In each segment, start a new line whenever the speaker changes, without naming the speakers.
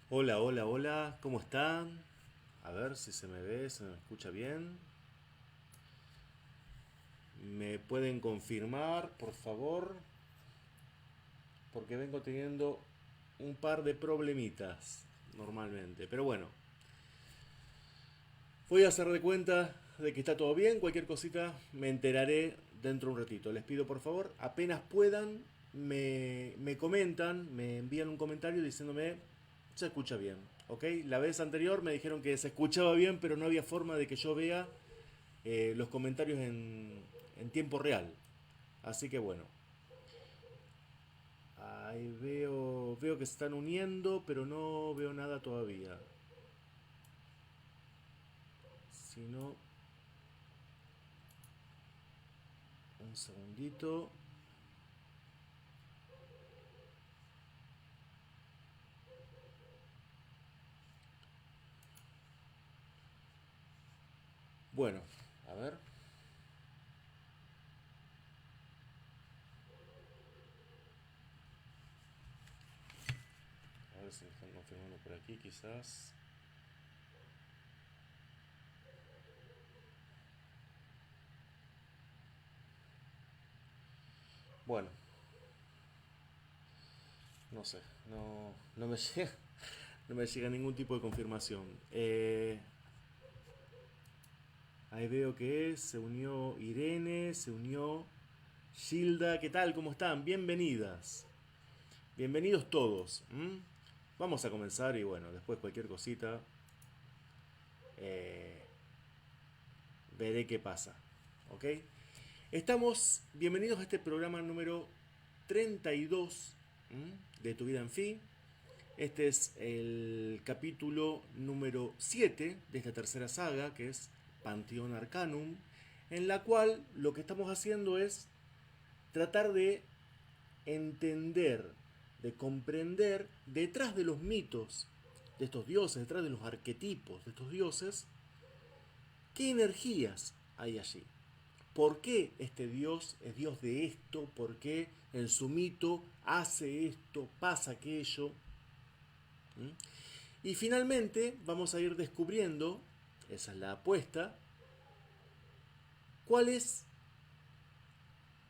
Hola, hola, hola, ¿cómo están? A ver si se me ve, se me escucha bien. ¿Me pueden confirmar, por favor? Porque vengo teniendo un par de problemitas normalmente. Pero bueno, voy a hacer de cuenta de que está todo bien. Cualquier cosita me enteraré dentro de un ratito. Les pido por favor, apenas puedan, me comentan, me envían un comentario diciéndome se escucha bien. ¿Ok? La vez anterior me dijeron que se escuchaba bien, pero no había forma de que yo vea los comentarios en tiempo real. Así que bueno, ahí veo que se están uniendo, pero no veo nada todavía. Si no, un segundito. Bueno, a ver. A ver si me están confirmando por aquí, quizás. Bueno, no sé, no me llega, no me llega ningún tipo de confirmación. Ahí veo que se unió Irene, se unió Gilda. ¿Qué tal? ¿Cómo están? Bienvenidas. Bienvenidos todos. ¿M? Vamos a comenzar y bueno, después cualquier cosita eh, veré qué pasa. ¿Ok? Estamos bienvenidos a este programa número 32 de Tu Vida en Fin. Este es el capítulo número 7 de esta tercera saga, que es Pantheon Arcanum, en la cual lo que estamos haciendo es tratar de entender, de comprender detrás de los mitos de estos dioses, detrás de los arquetipos de estos dioses, qué energías hay allí. ¿Por qué este dios es dios de esto? ¿Por qué en su mito hace esto, pasa aquello? ¿Mm? Y finalmente vamos a ir descubriendo, esa es la apuesta, cuál es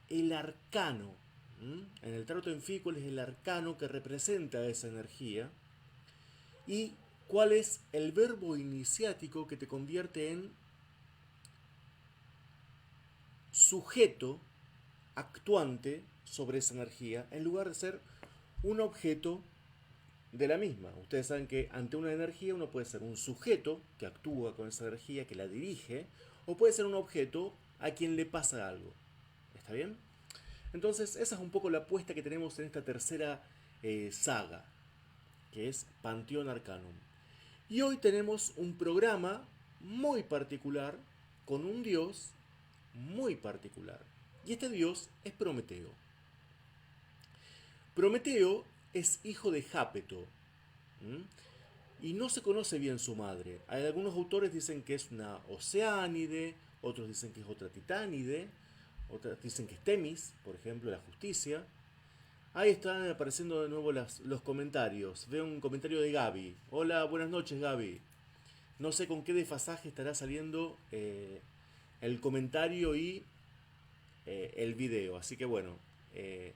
el arcano. En el tarot en fi, cuál es el arcano que representa esa energía y cuál es el verbo iniciático que te convierte en sujeto actuante sobre esa energía en lugar de ser un objeto de la misma. Ustedes saben que ante una energía uno puede ser un sujeto que actúa con esa energía, que la dirige, o puede ser un objeto a quien le pasa algo. ¿Está bien? Entonces esa es un poco la apuesta que tenemos en esta tercera saga, que es Pantheon Arcanum. Y hoy tenemos un programa muy particular con un dios muy particular. Y este dios es Prometeo. Prometeo es hijo de Jápeto. ¿M? Y no se conoce bien su madre. Hay algunos autores dicen que es una Oceánide, otros dicen que es otra Titánide, otros dicen que es Temis, por ejemplo, la justicia. Ahí están apareciendo de nuevo los comentarios. Veo un comentario de Gaby. Hola, buenas noches Gaby. No sé con qué desfasaje estará saliendo el comentario y el video. Así que bueno, eh,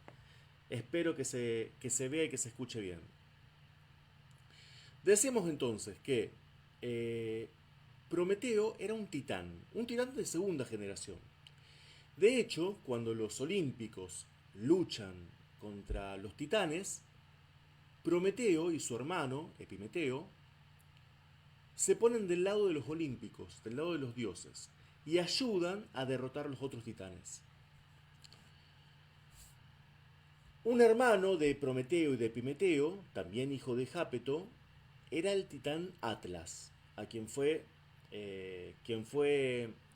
espero que se vea y que se escuche bien. Decíamos entonces que eh, Prometeo era un titán de segunda generación. De hecho, cuando los olímpicos luchan contra los titanes, Prometeo y su hermano, Epimeteo, se ponen del lado de los olímpicos, del lado de los dioses, y ayudan a derrotar a los otros titanes. Un hermano de Prometeo y de Epimeteo, también hijo de Jápeto, era el titán Atlas, a quien fue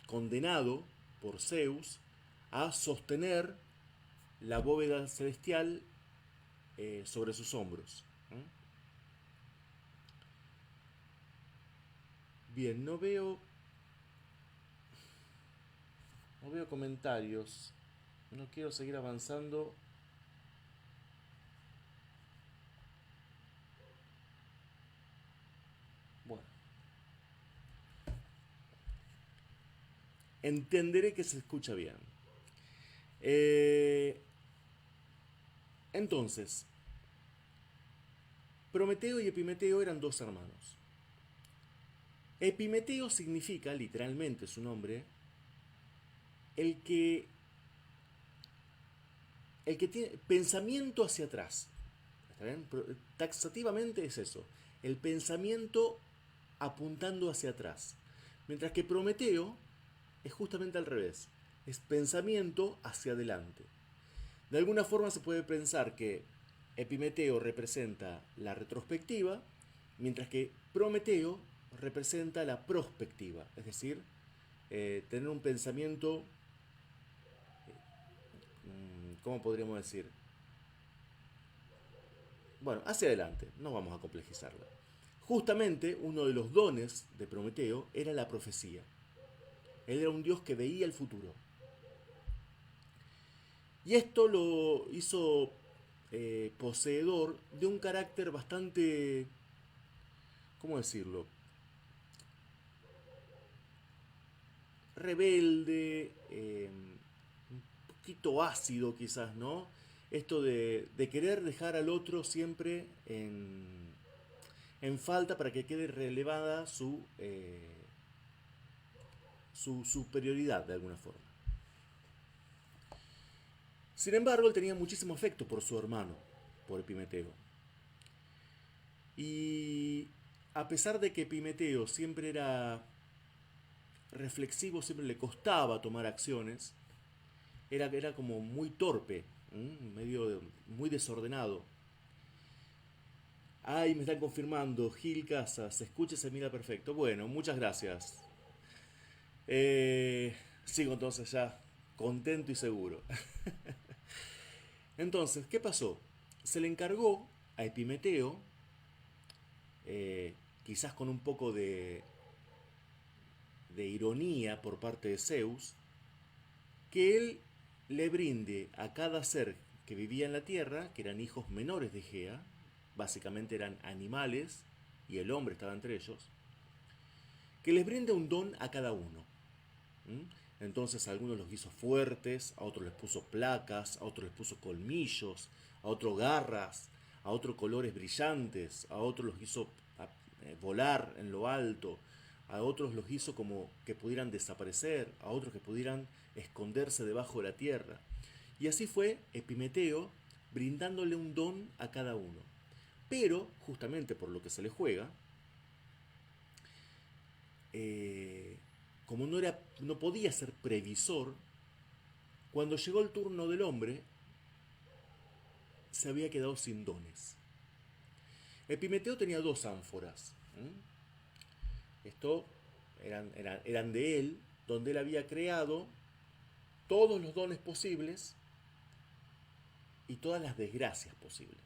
condenado por Zeus a sostener la bóveda celestial sobre sus hombros. Bien, no veo comentarios. No quiero seguir avanzando. entenderé que se escucha bien. Eh, entonces, Prometeo y Epimeteo eran dos hermanos. Epimeteo significa, literalmente su nombre, el que, el que tiene pensamiento hacia atrás. ¿Está bien? Taxativamente es eso, el pensamiento apuntando hacia atrás. Mientras que Prometeo es justamente al revés, es pensamiento hacia adelante. De alguna forma se puede pensar que Epimeteo representa la retrospectiva, mientras que Prometeo representa la prospectiva, es decir, tener un pensamiento, ¿cómo podríamos decir? Bueno, hacia adelante, no vamos a complejizarla. Justamente uno de los dones de Prometeo era la profecía. Él era un dios que veía el futuro. Y esto lo hizo poseedor de un carácter bastante, ¿cómo decirlo? Rebelde, un poquito ácido quizás, ¿no? Esto de querer dejar al otro siempre en falta para que quede relevada su superioridad de alguna forma. Sin embargo, él tenía muchísimo afecto por su hermano, por Epimeteo. Y a pesar de que Epimeteo siempre era reflexivo, siempre le costaba tomar acciones, era como muy torpe, medio muy desordenado. Ay, me están confirmando, Gil Casas, se escucha, se mira perfecto. Bueno, muchas gracias. Sigo entonces ya, contento y seguro. Entonces, ¿qué pasó? Se le encargó a Epimeteo, eh, quizás con un poco de ironía por parte de Zeus, que él le brinde a cada ser que vivía en la tierra, que eran hijos menores de Gea, básicamente eran animales, y el hombre estaba entre ellos, que les brinde un don a cada uno. Entonces a algunos los hizo fuertes, a otros les puso placas, a otros les puso colmillos, a otros garras, a otros colores brillantes, a otros los hizo volar en lo alto, a otros los hizo como que pudieran desaparecer, a otros que pudieran esconderse debajo de la tierra. Y así fue Epimeteo brindándole un don a cada uno. Pero, justamente por lo que se le juega, como no podía ser previsor, cuando llegó el turno del hombre, se había quedado sin dones. Epimeteo tenía dos ánforas. Esto eran de él, donde él había creado todos los dones posibles y todas las desgracias posibles.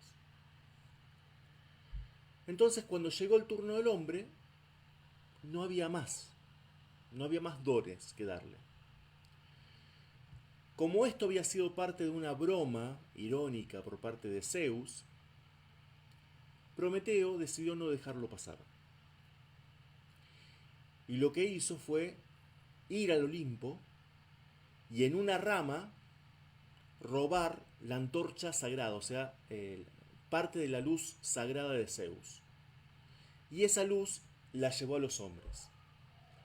Entonces, cuando llegó el turno del hombre, no había más. No había más dones que darle. Como esto había sido parte de una broma irónica por parte de Zeus, Prometeo decidió no dejarlo pasar. Y lo que hizo fue ir al Olimpo y en una rama robar la antorcha sagrada, o sea, parte de la luz sagrada de Zeus. Y esa luz la llevó a los hombres.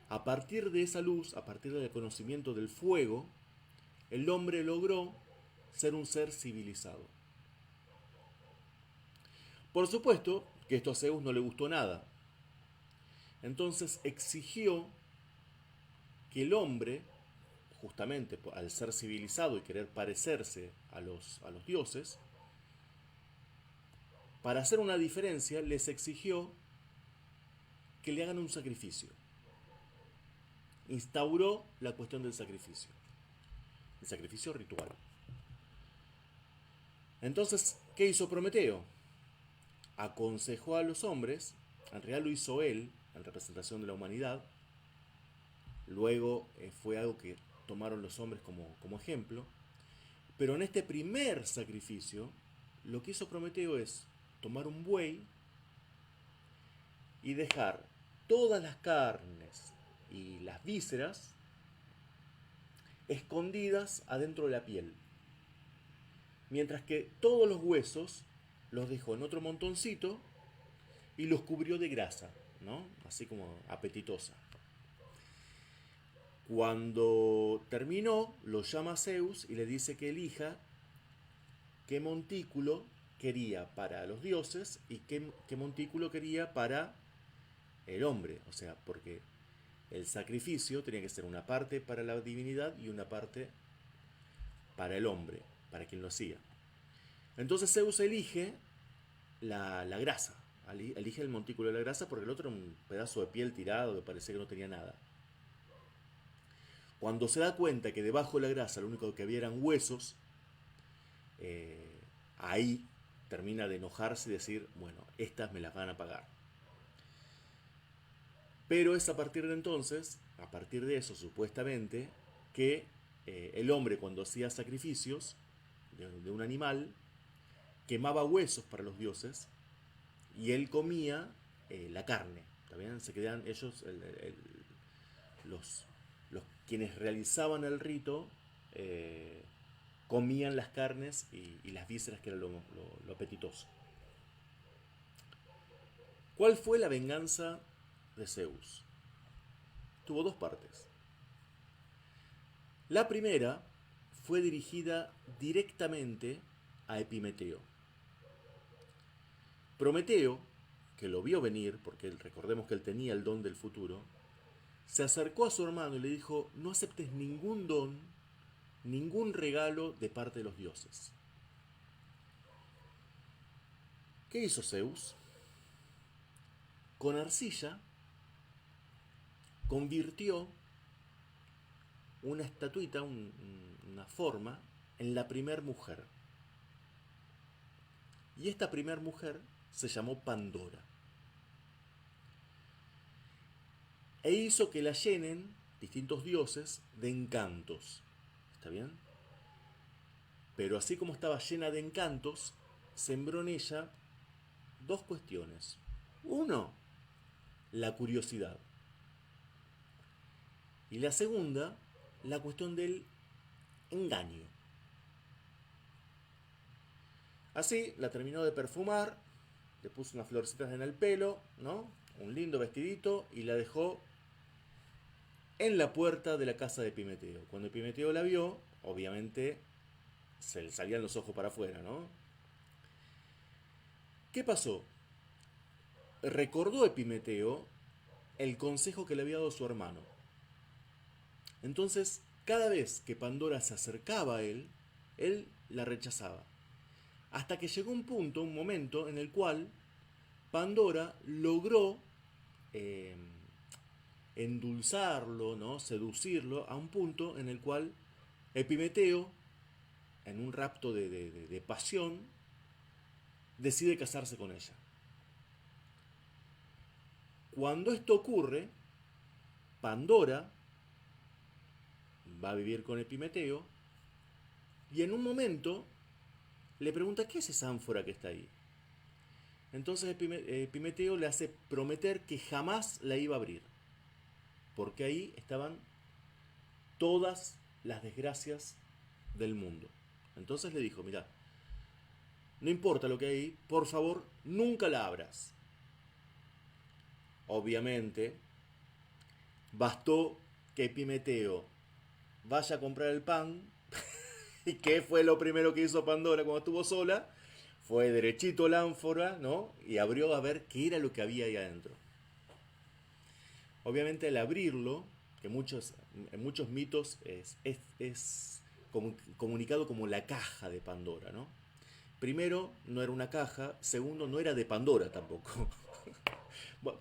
A partir de esa luz, a partir del conocimiento del fuego, el hombre logró ser un ser civilizado. Por supuesto que esto a Zeus no le gustó nada. Entonces exigió que el hombre, justamente al ser civilizado y querer parecerse a los dioses, para hacer una diferencia les exigió que le hagan un sacrificio. Instauró la cuestión del sacrificio. El sacrificio ritual. Entonces, ¿qué hizo Prometeo? Aconsejó a los hombres, en realidad lo hizo él, en representación de la humanidad, luego fue algo que tomaron los hombres como ejemplo, pero en este primer sacrificio, lo que hizo Prometeo es tomar un buey y dejar todas las carnes y las vísceras escondidas adentro de la piel. Mientras que todos los huesos los dejó en otro montoncito y los cubrió de grasa, ¿no? Así como apetitosa. Cuando terminó, lo llama a Zeus y le dice que elija qué montículo quería para los dioses y qué montículo quería para el hombre. O sea, porque el sacrificio tenía que ser una parte para la divinidad y una parte para el hombre, para quien lo hacía. Entonces Zeus elige la grasa, elige el montículo de la grasa porque el otro era un pedazo de piel tirado que parecía que no tenía nada. Cuando se da cuenta que debajo de la grasa lo único que había eran huesos, ahí termina de enojarse y decir, bueno, estas me las van a pagar. Pero es a partir de entonces, a partir de eso supuestamente, que el hombre cuando hacía sacrificios de un animal, quemaba huesos para los dioses y él comía la carne. ¿Está Se quedan ellos, los quienes realizaban el rito, comían las carnes y las vísceras, que era lo apetitoso. ¿Cuál fue la venganza de Zeus? Tuvo dos partes. La primera fue dirigida directamente a Epimeteo. Prometeo, que lo vio venir, porque recordemos que él tenía el don del futuro, se acercó a su hermano y le dijo, no aceptes ningún don, ningún regalo de parte de los dioses. ¿Qué hizo Zeus? Con arcilla convirtió una estatuita, una forma, en la primer mujer. Y esta primer mujer se llamó Pandora. E hizo que la llenen distintos dioses de encantos. ¿Está bien? Pero así como estaba llena de encantos, sembró en ella dos cuestiones. Uno, la curiosidad. Y la segunda, la cuestión del engaño. Así la terminó de perfumar, le puso unas florcitas en el pelo, ¿no? Un lindo vestidito y la dejó en la puerta de la casa de Epimeteo. Cuando Epimeteo la vio, obviamente se le salían los ojos para afuera, ¿no? ¿Qué pasó? Recordó Epimeteo el consejo que le había dado su hermano. Entonces, cada vez que Pandora se acercaba a él la rechazaba. Hasta que llegó un punto, un momento, en el cual Pandora logró endulzarlo, ¿no? Seducirlo a un punto en el cual Epimeteo, en un rapto de pasión, decide casarse con ella. Cuando esto ocurre, Pandora va a vivir con Epimeteo y en un momento le pregunta, ¿qué es esa ánfora que está ahí? Entonces Epimeteo le hace prometer que jamás la iba a abrir, porque ahí estaban todas las desgracias del mundo. Entonces le dijo, mira, no importa lo que hay ahí, por favor, nunca la abras. Obviamente, bastó que Epimeteo vaya a comprar el pan. ¿Y qué fue lo primero que hizo Pandora cuando estuvo sola? Fue derechito la ánfora, ¿no? Y abrió a ver qué era lo que había ahí adentro. Obviamente al abrirlo, que en muchos mitos es comunicado como la caja de Pandora, ¿no? Primero, no era una caja. Segundo, no era de Pandora tampoco.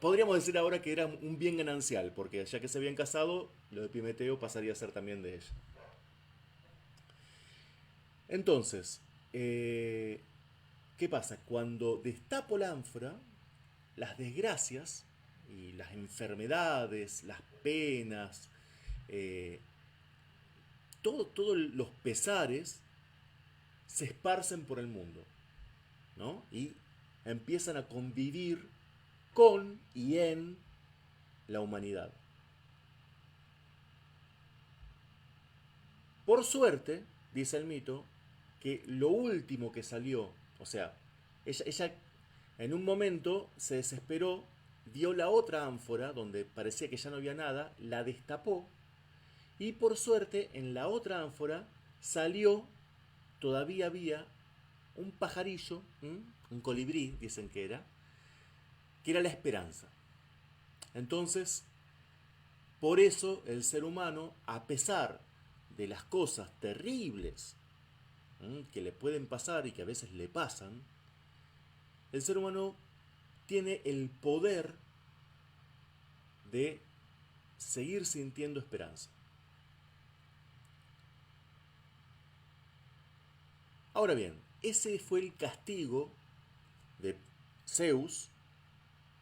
Podríamos decir ahora que era un bien ganancial, porque ya que se habían casado, lo de Epimeteo pasaría a ser también de ella. Entonces, ¿qué pasa? Cuando destapo la ánfora, las desgracias y las enfermedades, las penas, todos los pesares se esparcen por el mundo, ¿no? Y empiezan a convivir con y en la humanidad. Por suerte, dice el mito, que lo último que salió, o sea, ella en un momento se desesperó, vio la otra ánfora donde parecía que ya no había nada, la destapó y por suerte en la otra ánfora salió, todavía había un pajarillo, un colibrí, dicen que era la esperanza. Entonces, por eso el ser humano, a pesar de las cosas terribles que le pueden pasar y que a veces le pasan, el ser humano tiene el poder de seguir sintiendo esperanza. Ahora bien, ese fue el castigo de Zeus,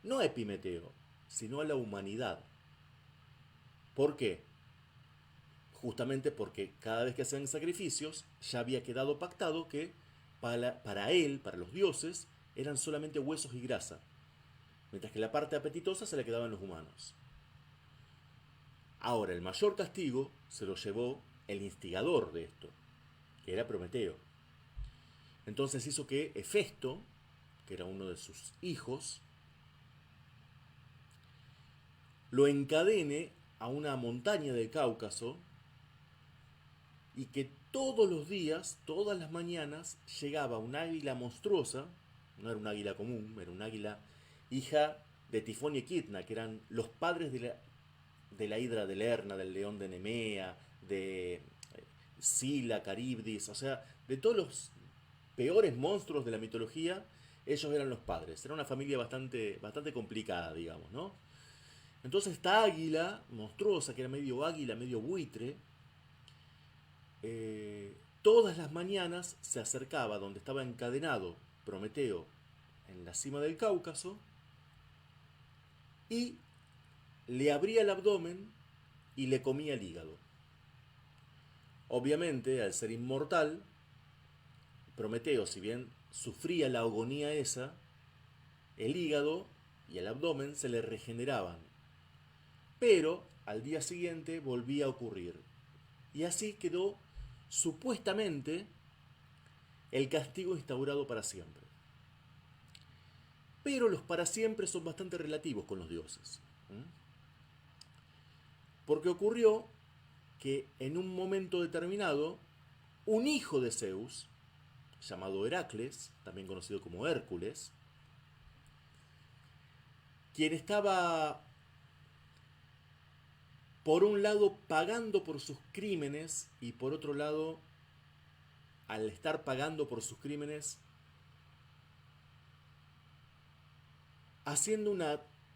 no a Epimeteo, sino a la humanidad. ¿Por qué? Justamente porque cada vez que hacían sacrificios ya había quedado pactado que para él, para los dioses, eran solamente huesos y grasa, mientras que la parte apetitosa se le quedaba en los humanos. Ahora, el mayor castigo se lo llevó el instigador de esto, que era Prometeo. Entonces hizo que Hefesto, que era uno de sus hijos, lo encadene a una montaña del Cáucaso y que todos los días, todas las mañanas, llegaba un águila monstruosa, no era un águila común, era un águila hija de Tifón y Equidna, que eran los padres de la hidra de Lerna, del león de Nemea, de Sila, Caribdis, o sea, de todos los peores monstruos de la mitología, ellos eran los padres. Era una familia bastante complicada, digamos, ¿no? Entonces esta águila monstruosa, que era medio águila, medio buitre, todas las mañanas se acercaba donde estaba encadenado Prometeo en la cima del Cáucaso y le abría el abdomen y le comía el hígado. Obviamente, al ser inmortal, Prometeo, si bien sufría la agonía esa, el hígado y el abdomen se le regeneraban. Pero al día siguiente volvía a ocurrir. Y así quedó supuestamente el castigo instaurado para siempre. Pero los para siempre son bastante relativos con los dioses. Porque ocurrió que en un momento determinado, un hijo de Zeus, llamado Heracles, también conocido como Hércules, quien estaba por un lado pagando por sus crímenes y por otro lado, al estar pagando por sus crímenes, haciendo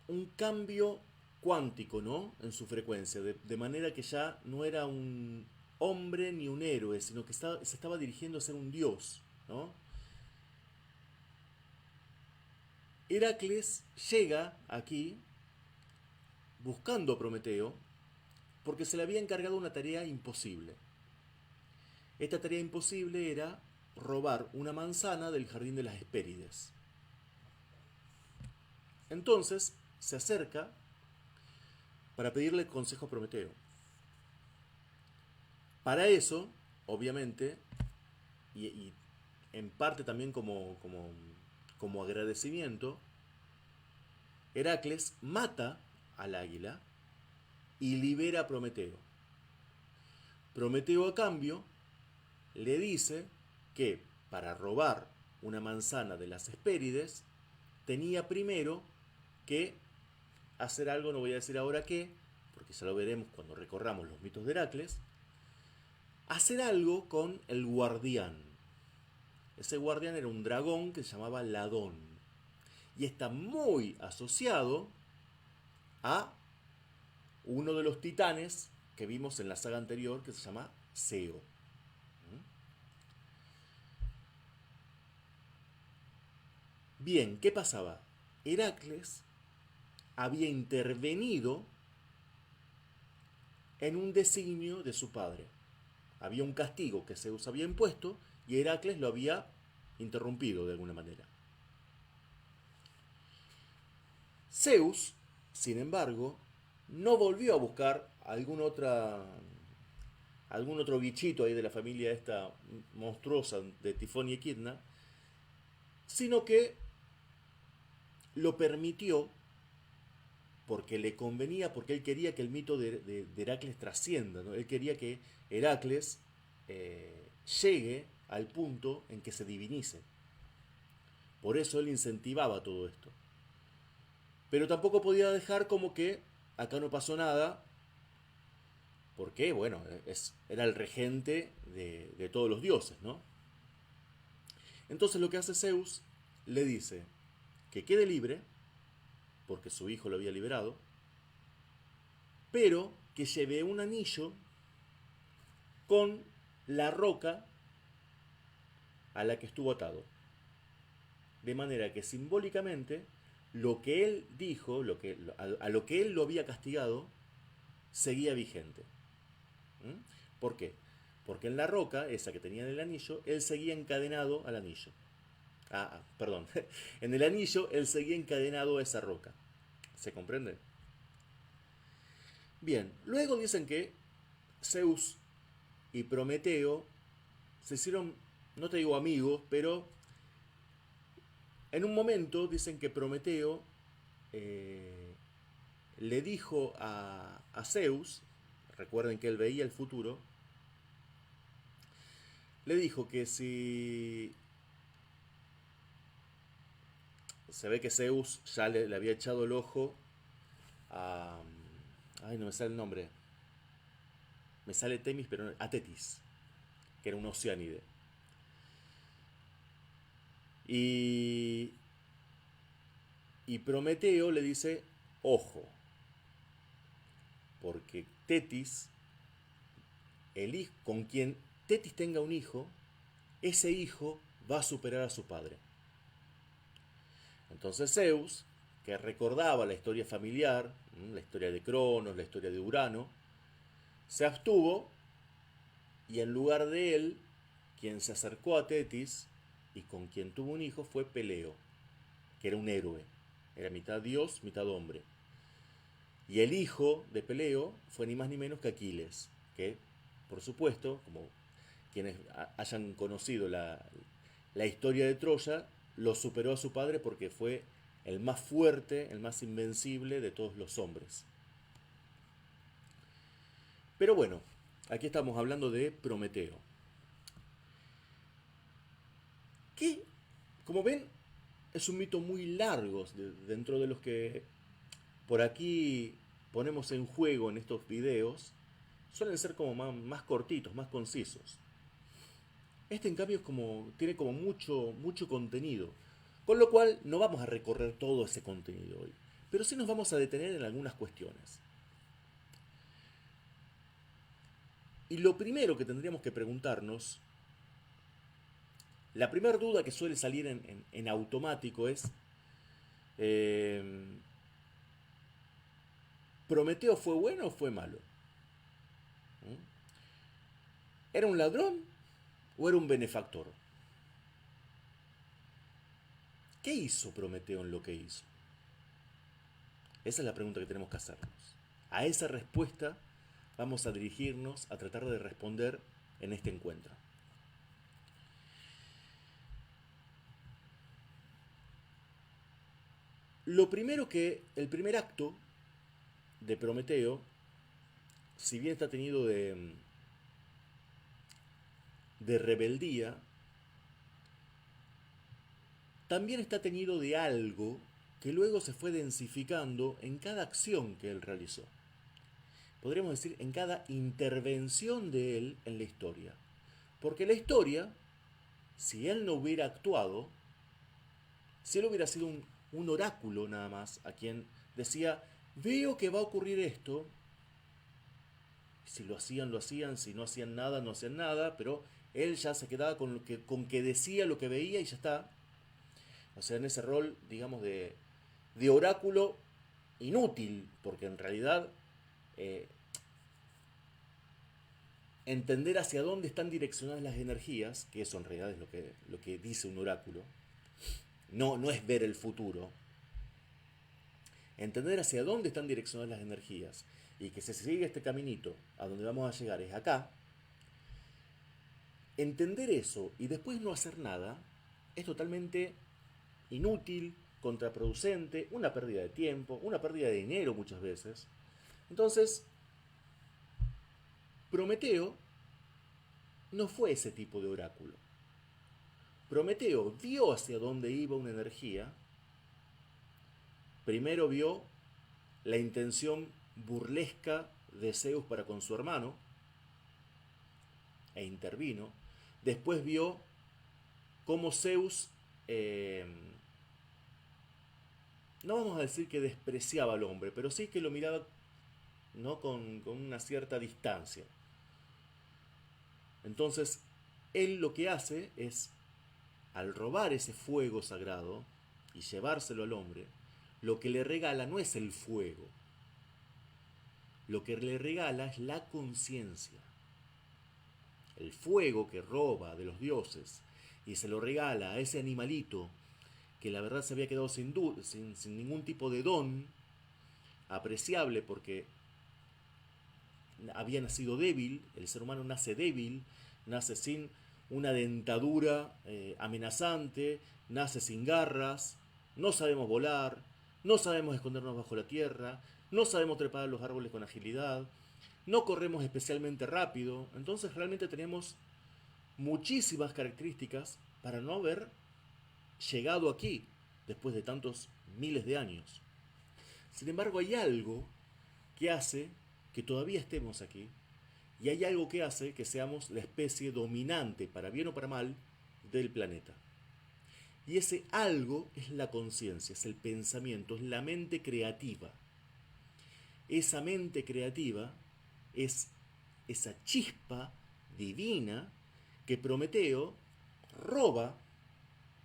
un cambio cuántico, ¿no? En su frecuencia, de manera que ya no era un hombre ni un héroe, sino que se estaba dirigiendo a ser un dios, ¿no? Heracles llega aquí buscando a Prometeo porque se le había encargado una tarea imposible. Esta tarea imposible era robar una manzana del jardín de las Hespérides. Entonces se acerca para pedirle consejo a Prometeo. Para eso, obviamente, y en parte también como agradecimiento, Heracles mata al águila y libera a Prometeo. Prometeo, a cambio, le dice que para robar una manzana de las Hespérides tenía primero que hacer algo, no voy a decir ahora qué, porque ya lo veremos cuando recorramos los mitos de Heracles, hacer algo con el guardián. Ese guardián era un dragón que se llamaba Ladón y está muy asociado a uno de los titanes que vimos en la saga anterior, que se llama Seo. Bien, ¿qué pasaba? Heracles había intervenido en un designio de su padre. Había un castigo que Zeus había impuesto y Heracles lo había interrumpido de alguna manera. Zeus, sin embargo, no volvió a buscar algún otro bichito ahí de la familia esta monstruosa de Tifón y Equidna, sino que lo permitió porque le convenía, porque él quería que el mito de Heracles trascienda, ¿no? Él quería que Heracles llegue al punto en que se divinice. Por eso él incentivaba todo esto. Pero tampoco podía dejar como que acá no pasó nada, porque, bueno, era el regente de todos los dioses, ¿no? Entonces lo que hace Zeus, le dice que quede libre, porque su hijo lo había liberado, pero que lleve un anillo con la roca a la que estuvo atado. De manera que simbólicamente lo que él dijo, a lo que él lo había castigado, seguía vigente. ¿Mm? ¿Por qué? Porque en la roca, esa que tenía en el anillo, él seguía encadenado al anillo. Perdón. En el anillo él seguía encadenado a esa roca. ¿Se comprende? Bien, luego dicen que Zeus y Prometeo se hicieron, no te digo amigos, pero en un momento dicen que Prometeo le dijo a Zeus, recuerden que él veía el futuro, le dijo que si se ve que Zeus ya le había echado el ojo a... Ay, no me sale el nombre. Me sale Temis, pero no, a Tetis, que era un oceánide. Y Prometeo le dice, ojo, porque Tetis, con quien Tetis tenga un hijo, ese hijo va a superar a su padre. Entonces Zeus, que recordaba la historia familiar, la historia de Cronos, la historia de Urano, se abstuvo y en lugar de él, quien se acercó a Tetis y con quien tuvo un hijo fue Peleo, que era un héroe, era mitad dios, mitad hombre. Y el hijo de Peleo fue ni más ni menos que Aquiles, que, por supuesto, como quienes hayan conocido la historia de Troya, lo superó a su padre porque fue el más fuerte, el más invencible de todos los hombres. Pero bueno, aquí estamos hablando de Prometeo. Que, como ven, es un mito muy largo dentro de los que por aquí ponemos en juego en estos videos. Suelen ser como más cortitos, más concisos. Este en cambio tiene como mucho contenido. Con lo cual no vamos a recorrer todo ese contenido hoy. Pero sí nos vamos a detener en algunas cuestiones. Y lo primero que tendríamos que preguntarnos, la primera duda que suele salir en automático es, ¿Prometeo fue bueno o fue malo? ¿Era un ladrón o era un benefactor? ¿Qué hizo Prometeo en lo que hizo? Esa es la pregunta que tenemos que hacernos. A esa respuesta vamos a dirigirnos a tratar de responder en este encuentro. El primer acto de Prometeo, si bien está tenido de rebeldía, también está tenido de algo que luego se fue densificando en cada acción que él realizó. Podríamos decir en cada intervención de él en la historia. Porque la historia, si él no hubiera actuado, si él hubiera sido un oráculo nada más, a quien decía, veo que va a ocurrir esto, si lo hacían, si no hacían nada, no hacían nada, pero él ya se quedaba con que decía lo que veía y ya está. O sea, en ese rol, digamos, de oráculo inútil, porque en realidad entender hacia dónde están direccionadas las energías, que eso en realidad es lo que dice un oráculo, no es ver el futuro. Entender hacia dónde están direccionadas las energías y que si se sigue este caminito a donde vamos a llegar es acá, entender eso y después no hacer nada es totalmente inútil, contraproducente, una pérdida de tiempo, una pérdida de dinero muchas veces. Entonces, Prometeo no fue ese tipo de oráculo. Prometeo vio hacia dónde iba una energía. Primero vio la intención burlesca de Zeus para con su hermano e intervino. Después vio cómo Zeus, no vamos a decir que despreciaba al hombre, pero sí que lo miraba, ¿no?, con una cierta distancia. Entonces, él lo que hace es, al robar ese fuego sagrado y llevárselo al hombre, lo que le regala no es el fuego, lo que le regala es la conciencia. El fuego que roba de los dioses y se lo regala a ese animalito que la verdad se había quedado sin ningún tipo de don apreciable porque había nacido débil. El ser humano nace débil, nace sin una dentadura amenazante, nace sin garras, no sabemos volar, no sabemos escondernos bajo la tierra, no sabemos trepar los árboles con agilidad, no corremos especialmente rápido. Entonces realmente tenemos muchísimas características para no haber llegado aquí después de tantos miles de años. Sin embargo, hay algo que hace que todavía estemos aquí, y hay algo que hace que seamos la especie dominante, para bien o para mal, del planeta. Y ese algo es la conciencia, es el pensamiento, es la mente creativa. Esa mente creativa es esa chispa divina que Prometeo roba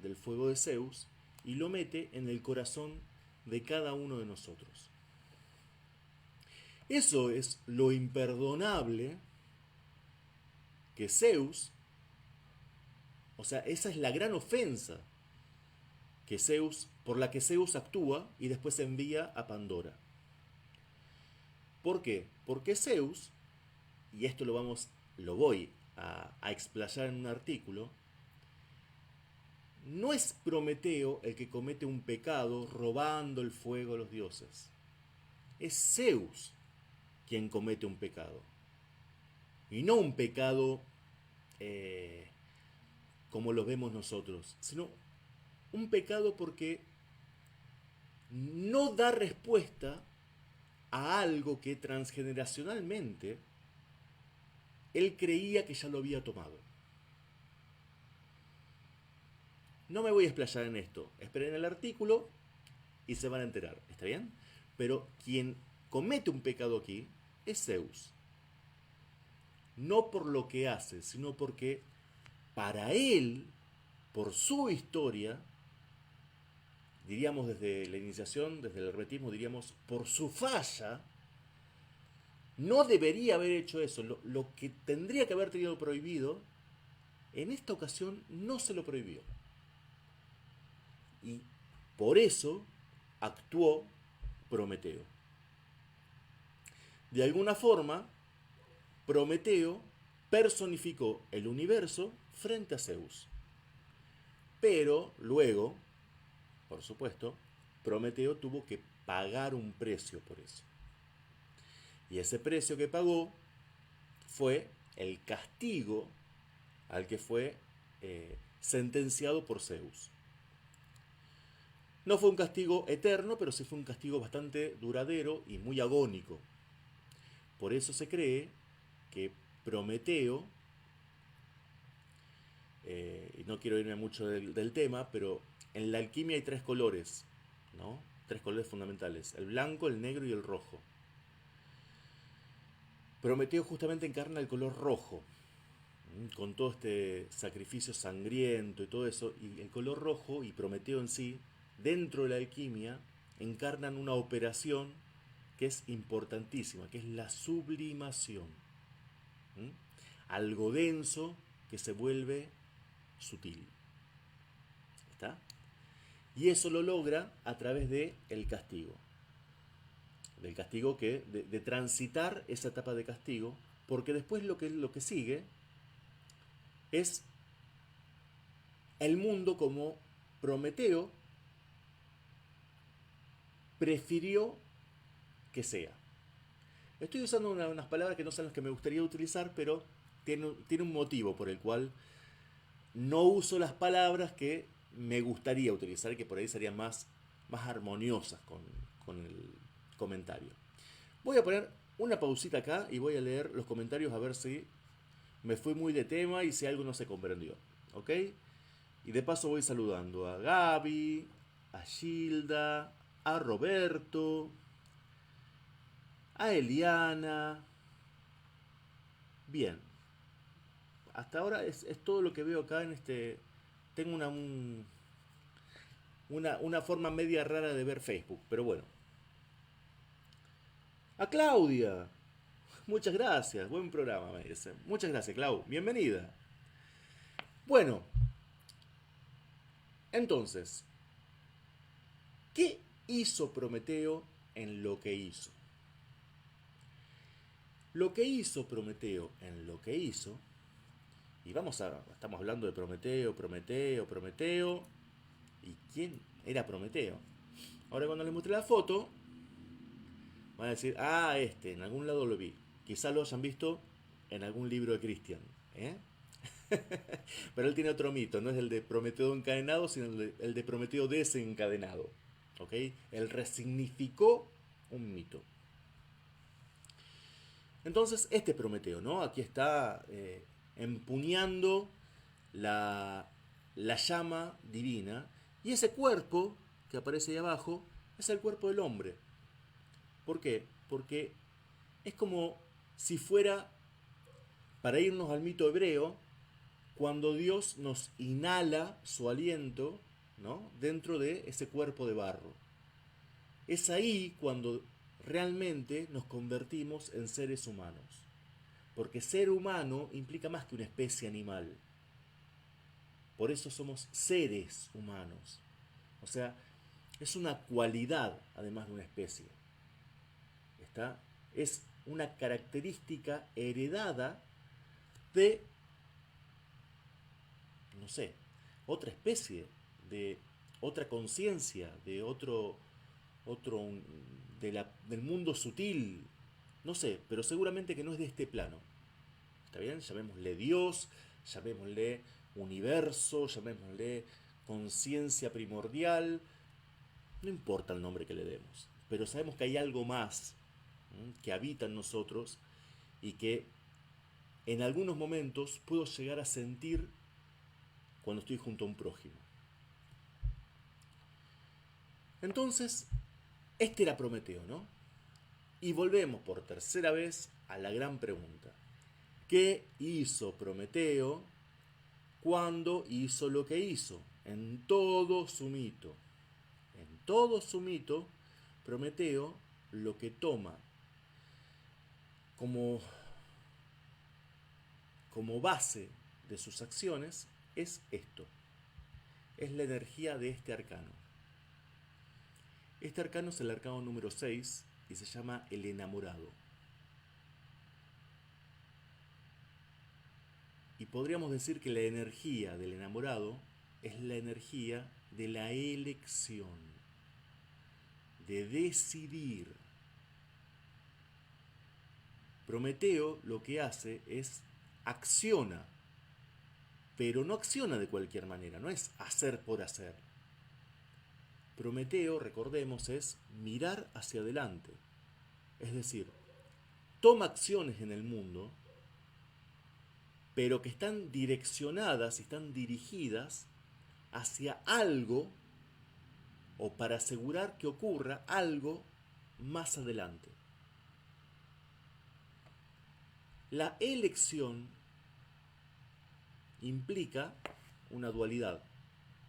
del fuego de Zeus y lo mete en el corazón de cada uno de nosotros. Eso es lo imperdonable que Zeus, o sea, esa es la gran ofensa que Zeus, por la que Zeus actúa y después envía a Pandora. ¿Por qué? Porque Zeus, y esto lo voy a explayar en un artículo, no es Prometeo el que comete un pecado robando el fuego a los dioses. Es Zeus quien comete un pecado. Y no un pecado como lo vemos nosotros, sino un pecado porque no da respuesta a algo que transgeneracionalmente él creía que ya lo había tomado. No me voy a explayar en esto. Esperen el artículo y se van a enterar. ¿Está bien? Pero quien comete un pecado aquí es Zeus. No por lo que hace, sino porque para él, por su historia, diríamos desde la iniciación, desde el hermetismo, diríamos por su falla, no debería haber hecho eso. Lo que tendría que haber tenido prohibido, en esta ocasión no se lo prohibió. Y por eso actuó Prometeo. De alguna forma, Prometeo personificó el universo frente a Zeus. Pero luego, por supuesto, Prometeo tuvo que pagar un precio por eso. Y ese precio que pagó fue el castigo al que fue sentenciado por Zeus. No fue un castigo eterno, pero sí fue un castigo bastante duradero y muy agónico. Por eso se cree que Prometeo, y no quiero irme mucho del tema, pero en la alquimia hay tres colores, ¿no? Tres colores fundamentales: el blanco, el negro y el rojo. Prometeo justamente encarna el color rojo, con todo este sacrificio sangriento y todo eso, y el color rojo y Prometeo en sí, dentro de la alquimia, encarnan una operación que es importantísima, que es la sublimación. Algo denso que se vuelve sutil. ¿Está? Y eso lo logra a través del castigo. Del castigo de transitar esa etapa de castigo, porque después lo que sigue es el mundo como Prometeo prefirió que sea. Estoy usando unas palabras que no son las que me gustaría utilizar, pero tiene un motivo por el cual no uso las palabras que me gustaría utilizar, que por ahí serían más armoniosas con el comentario. Voy a poner una pausita acá y voy a leer los comentarios a ver si me fui muy de tema y si algo no se comprendió. ¿Ok? Y de paso voy saludando a Gaby, a Gilda, a Roberto, a Eliana. Bien. Hasta ahora es todo lo que veo acá en este... Tengo una forma media rara de ver Facebook, pero bueno. A Claudia. Muchas gracias. Buen programa, me dice. Muchas gracias, Clau. Bienvenida. Bueno, entonces, ¿qué hizo Prometeo en lo que hizo? Lo que hizo Prometeo en lo que hizo, y estamos hablando de Prometeo, ¿y quién era Prometeo? Ahora cuando les mostré la foto, van a decir, en algún lado lo vi. Quizá lo hayan visto en algún libro de Christian, ¿eh? Pero él tiene otro mito, no es el de Prometeo encadenado, sino el de Prometeo desencadenado. ¿Ok? Él resignificó un mito. Entonces, este Prometeo, ¿no? Aquí está empuñando la llama divina. Y ese cuerpo que aparece ahí abajo es el cuerpo del hombre. ¿Por qué? Porque es como si fuera, para irnos al mito hebreo, cuando Dios nos inhala su aliento, ¿no?, dentro de ese cuerpo de barro. Es ahí cuando realmente nos convertimos en seres humanos. Porque ser humano implica más que una especie animal. Por eso somos seres humanos. O sea, es una cualidad además de una especie. ¿Está? Es una característica heredada de, no sé, otra especie, de otra conciencia, de del mundo sutil, no sé, pero seguramente que no es de este plano. ¿Está bien? Llamémosle Dios, llamémosle universo, llamémosle conciencia primordial, no importa el nombre que le demos, pero sabemos que hay algo más que habita en nosotros y que en algunos momentos puedo llegar a sentir cuando estoy junto a un prójimo. Entonces, este era Prometeo, ¿no? Y volvemos por tercera vez a la gran pregunta. ¿Qué hizo Prometeo cuando hizo lo que hizo? En todo su mito. En todo su mito, Prometeo lo que toma como base de sus acciones es esto. Es la energía de este arcano. Este arcano es el arcano número 6 y se llama el enamorado. Y podríamos decir que la energía del enamorado es la energía de la elección, de decidir. Prometeo lo que hace es acciona, pero no acciona de cualquier manera, no es hacer por hacer. Prometeo, recordemos, es mirar hacia adelante. Es decir, toma acciones en el mundo, pero que están direccionadas y están dirigidas hacia algo o para asegurar que ocurra algo más adelante. La elección implica una dualidad,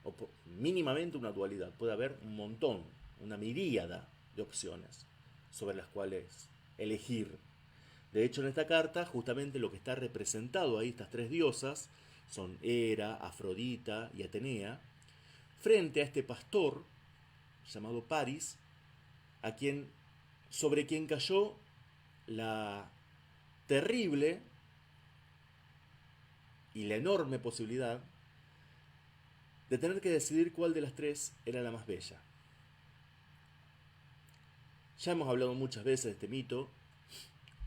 o mínimamente una dualidad. Puede haber un montón, una miríada de opciones sobre las cuales elegir. De hecho, en esta carta, justamente lo que está representado ahí, estas tres diosas, son Hera, Afrodita y Atenea, frente a este pastor llamado Paris, sobre quien cayó la terrible y la enorme posibilidad de tener que decidir cuál de las tres era la más bella. Ya hemos hablado muchas veces de este mito,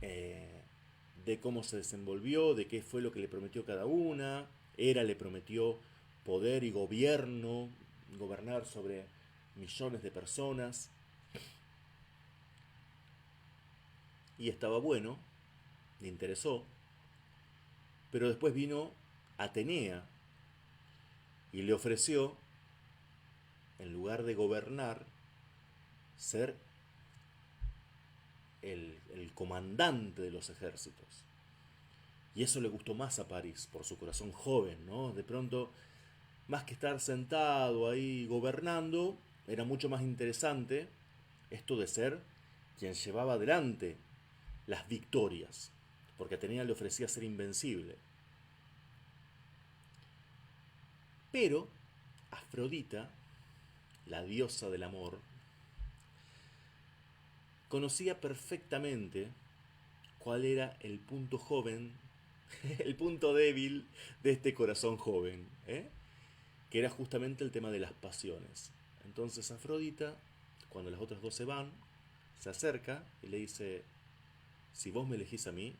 de cómo se desenvolvió, de qué fue lo que le prometió cada una. Hera le prometió poder y gobierno, gobernar sobre millones de personas. Y estaba bueno, le interesó, pero después vino Atenea y le ofreció, en lugar de gobernar, ser el comandante de los ejércitos. Y eso le gustó más a París, por su corazón joven, ¿no? De pronto, más que estar sentado ahí gobernando, era mucho más interesante esto de ser quien llevaba adelante las victorias, porque Atenea le ofrecía ser invencible. Pero Afrodita, la diosa del amor, conocía perfectamente cuál era el punto joven, el punto débil de este corazón joven, que era justamente el tema de las pasiones. Entonces Afrodita, cuando las otras dos se van, se acerca y le dice: si vos me elegís a mí,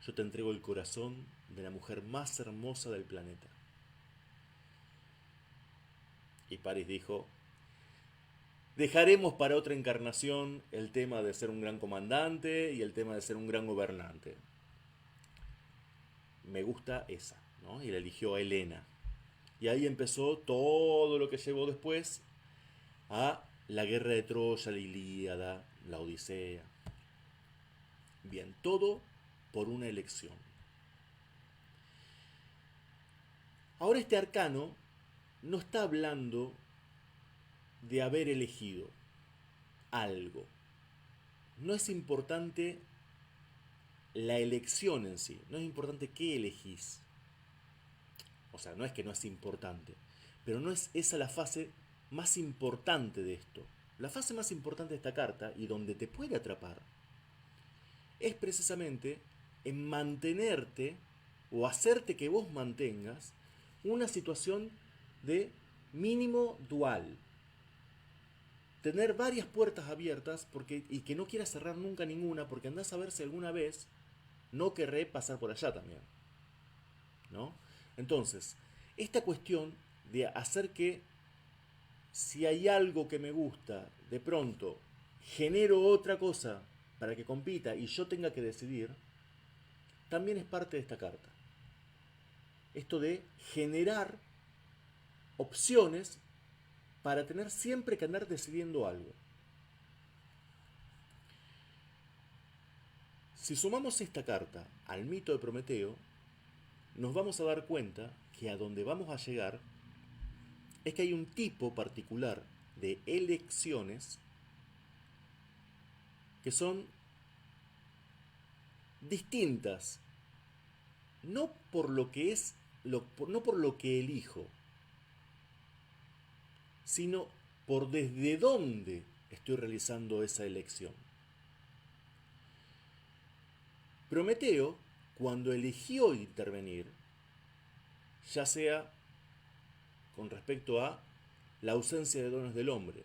yo te entrego el corazón de la mujer más hermosa del planeta. Y París dijo: dejaremos para otra encarnación el tema de ser un gran comandante y el tema de ser un gran gobernante. Me gusta esa, ¿no? Y la eligió a Helena. Y ahí empezó todo lo que llevó después a la guerra de Troya, la Ilíada, la Odisea. Bien, todo por una elección. Ahora este arcano no está hablando de haber elegido algo. No es importante la elección en sí, no es importante qué elegís. O sea, no es que no es importante, pero no es esa la fase más importante de esto. La fase más importante de esta carta, y donde te puede atrapar, es precisamente en mantenerte o hacerte que vos mantengas una situación de mínimo dual. Tener varias puertas abiertas y que no quieras cerrar nunca ninguna, porque andás a ver si alguna vez no querré pasar por allá también, ¿no? Entonces, esta cuestión de hacer que, si hay algo que me gusta, de pronto genero otra cosa para que compita y yo tenga que decidir, también es parte de esta carta. Esto de generar opciones para tener siempre que andar decidiendo algo. Si sumamos esta carta al mito de Prometeo, nos vamos a dar cuenta que a donde vamos a llegar es que hay un tipo particular de elecciones que son distintas, no por lo que es, no por lo que elijo, sino por desde dónde estoy realizando esa elección. Prometeo, cuando eligió intervenir, ya sea con respecto a la ausencia de dones del hombre,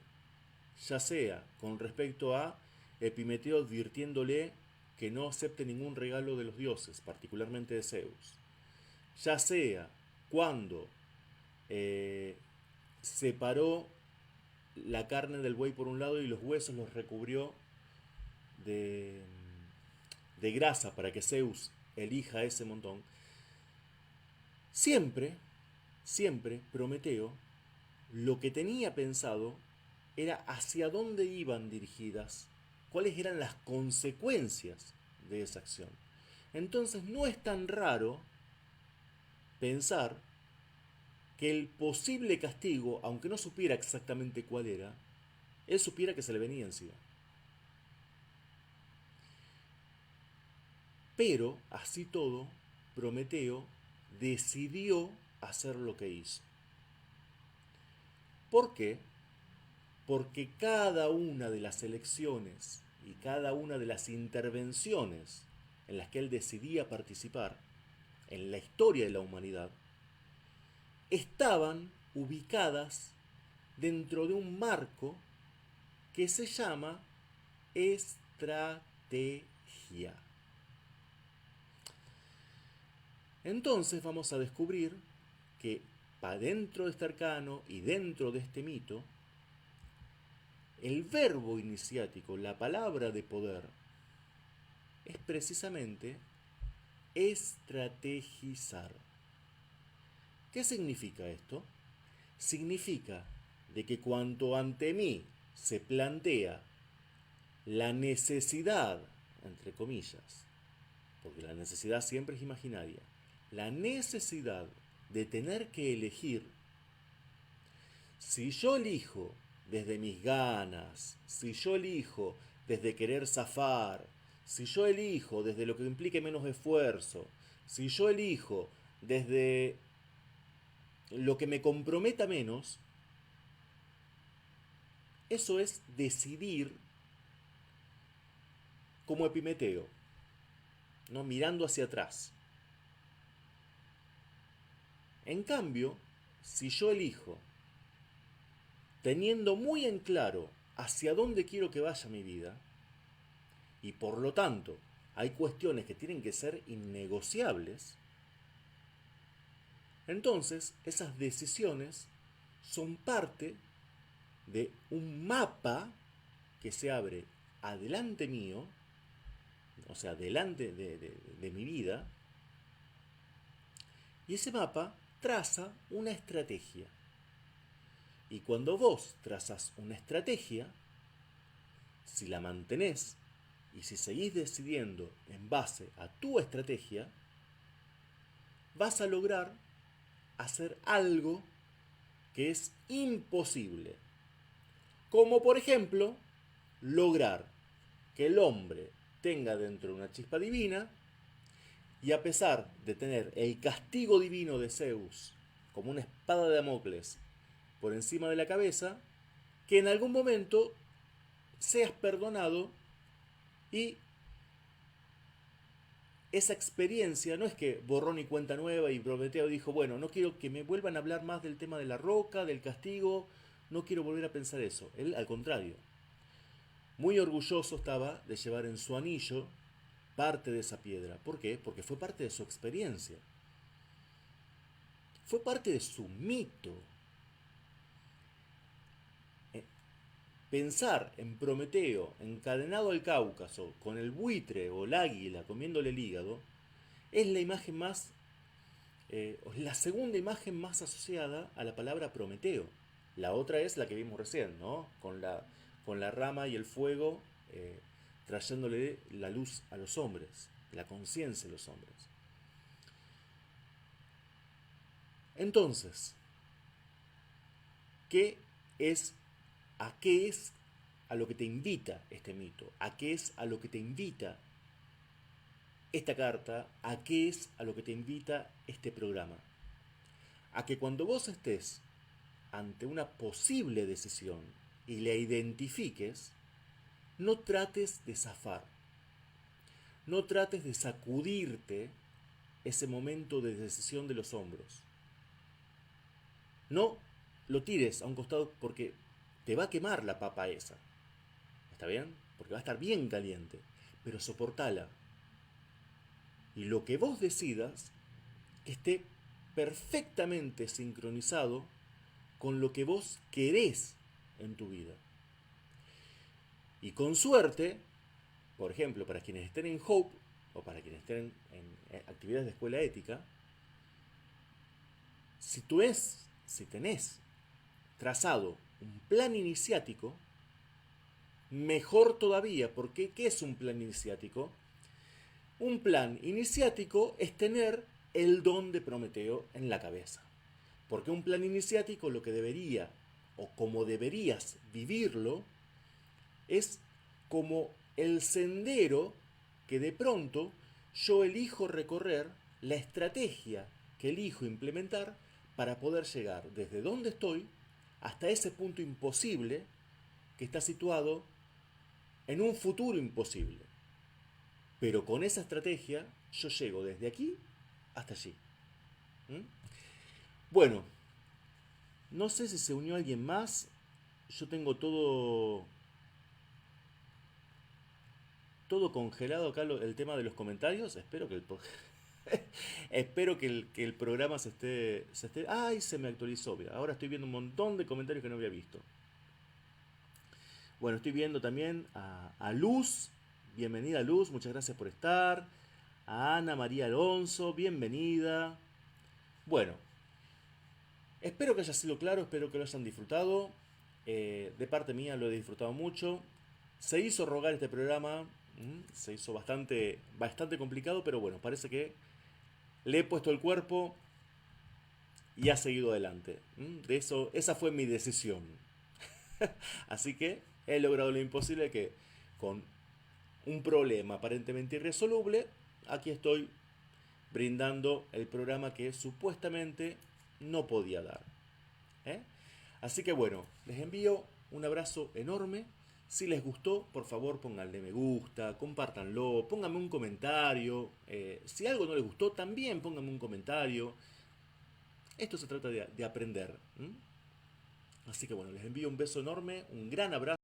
ya sea con respecto a Epimeteo advirtiéndole que no acepte ningún regalo de los dioses, particularmente de Zeus, ya sea cuando separó la carne del buey por un lado y los huesos los recubrió de, de grasa para que Zeus elija ese montón. Siempre Prometeo lo que tenía pensado era hacia dónde iban dirigidas, cuáles eran las consecuencias de esa acción. Entonces no es tan raro pensar que el posible castigo, aunque no supiera exactamente cuál era, él supiera que se le venía encima. Pero, así todo, Prometeo decidió hacer lo que hizo. ¿Por qué? Porque cada una de las elecciones y cada una de las intervenciones en las que él decidía participar en la historia de la humanidad, estaban ubicadas dentro de un marco que se llama estrategia. Entonces vamos a descubrir que para dentro de este arcano y dentro de este mito, el verbo iniciático, la palabra de poder, es precisamente estrategizar. ¿Qué significa esto? Significa de que cuando ante mí se plantea la necesidad, entre comillas, porque la necesidad siempre es imaginaria, la necesidad de tener que elegir, si yo elijo desde mis ganas, si yo elijo desde querer zafar, si yo elijo desde lo que implique menos esfuerzo, si yo elijo desde lo que me comprometa menos, eso es decidir como Epimeteo, ¿no? Mirando hacia atrás. En cambio, si yo elijo teniendo muy en claro hacia dónde quiero que vaya mi vida, y por lo tanto hay cuestiones que tienen que ser innegociables, entonces esas decisiones son parte de un mapa que se abre adelante mío, o sea, delante de mi vida, y ese mapa traza una estrategia. Y cuando vos trazas una estrategia, si la mantenés y si seguís decidiendo en base a tu estrategia, vas a lograr hacer algo que es imposible. Como por ejemplo, lograr que el hombre tenga dentro una chispa divina y a pesar de tener el castigo divino de Zeus como una espada de Damocles por encima de la cabeza, que en algún momento seas perdonado y esa experiencia no es que borrón y cuenta nueva y Prometeo dijo, bueno, no quiero que me vuelvan a hablar más del tema de la roca, del castigo, no quiero volver a pensar eso. Él, al contrario, muy orgulloso estaba de llevar en su anillo parte de esa piedra. ¿Por qué? Porque fue parte de su experiencia. Fue parte de su mito. Pensar en Prometeo encadenado al Cáucaso con el buitre o el águila comiéndole el hígado es la imagen más, la segunda imagen más asociada a la palabra Prometeo. La otra es la que vimos recién, ¿no? Con la rama y el fuego trayéndole la luz a los hombres, la conciencia a los hombres. Entonces, ¿a qué es a lo que te invita este mito? ¿A qué es a lo que te invita esta carta? ¿A qué es a lo que te invita este programa? A que cuando vos estés ante una posible decisión y la identifiques, no trates de zafar, no trates de sacudirte ese momento de decisión de los hombros. No lo tires a un costado porque te va a quemar la papa esa. ¿Está bien? Porque va a estar bien caliente. Pero soportala. Y lo que vos decidas, que esté perfectamente sincronizado con lo que vos querés en tu vida. Y con suerte, por ejemplo, para quienes estén en Hope, o para quienes estén en actividades de escuela ética, si tenés trazado un plan iniciático, mejor todavía, porque ¿qué es un plan iniciático? Un plan iniciático es tener el don de Prometeo en la cabeza. Porque un plan iniciático lo que debería, o como deberías vivirlo, es como el sendero que de pronto yo elijo recorrer, la estrategia que elijo implementar para poder llegar desde donde estoy hasta ese punto imposible que está situado en un futuro imposible. Pero con esa estrategia yo llego desde aquí hasta allí. ¿Mm? Bueno, no sé si se unió alguien más. Yo tengo todo congelado acá el tema de los comentarios. Espero que espero que el programa se esté. ¡Ay! Se me actualizó. Mira, ahora estoy viendo un montón de comentarios que no había visto. Bueno, estoy viendo también a Luz. Bienvenida Luz, muchas gracias por estar. A Ana María Alonso, bienvenida. Bueno, espero que haya sido claro, espero que lo hayan disfrutado. De parte mía lo he disfrutado mucho. Se hizo rogar este programa, se hizo bastante complicado, pero bueno, parece que le he puesto el cuerpo y ha seguido adelante. De eso, esa fue mi decisión. Así que he logrado lo imposible que con un problema aparentemente irresoluble, aquí estoy brindando el programa que supuestamente no podía dar. ¿eh? Así que bueno, les envío un abrazo enorme. Si les gustó, por favor pónganle me gusta, compártanlo, pónganme un comentario. Si algo no les gustó, también pónganme un comentario. Esto se trata de aprender. Así que bueno, les envío un beso enorme, un gran abrazo.